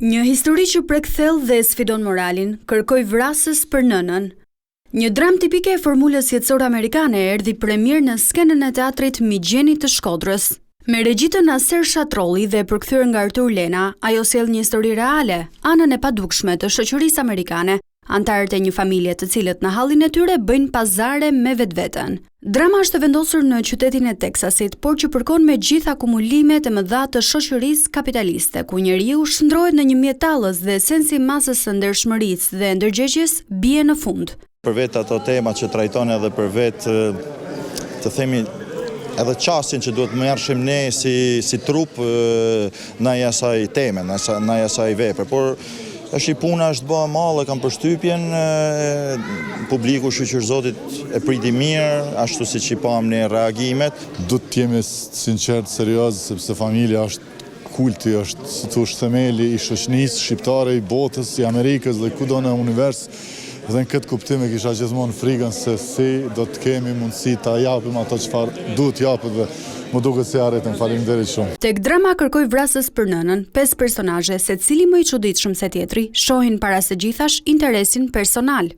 Një histori që prek thellë dhe sfidon moralin, kërkoi vrasës për nënën. Një dram tipike e formulës jetësore amerikane erdhi premier në skenën e teatrit Migjeni të Shkodrës. Me regjitën Aser Shatrolli dhe përkthyer nga Artur Lena, ajo sjell një histori reale, anën e padukshme të shoqërisë amerikane, antarët e një familje të cilët në hallin e tyre bëjnë pazare me vetveten. Drama është e vendosur në qytetin e Teksasit, por që përkon me gjithë akumulimet e mëdha të shoqërisë kapitaliste, ku njeriu shndrohet në një mjetallës dhe sensi masës së ndershmërisë dhe ndërgjegjjes bie në fund. Për vetë ato tema që trajton edhe për vetë të themi edhe qasjen që duhet merrshim ne si trup ndaj asaj teme, ndaj asaj vepre, por është i puna është bëha mallë, kam përshtypjen, publiku shoqër Zotit e priti mirë, ashtu siç i pam ne reagimet. Duhet të jemi sinqert, serioz, sepse familja është kulti, është si thosh themeli i shoqënisë shqiptare, i botës, i Amerikës dhe kudo në univers. Dhe në këtë kuptim e kisha gjithmonë frikën se si do të kemi mundësi ta japim ato çfarë duhet japet dhe më duket se arritëm. Faleminderit shumë. Tek drama Kërkoj vrasës për nënën, 5 personazhe, secili më i çuditshëm se tjetri, shohin para së gjithash interesin personal.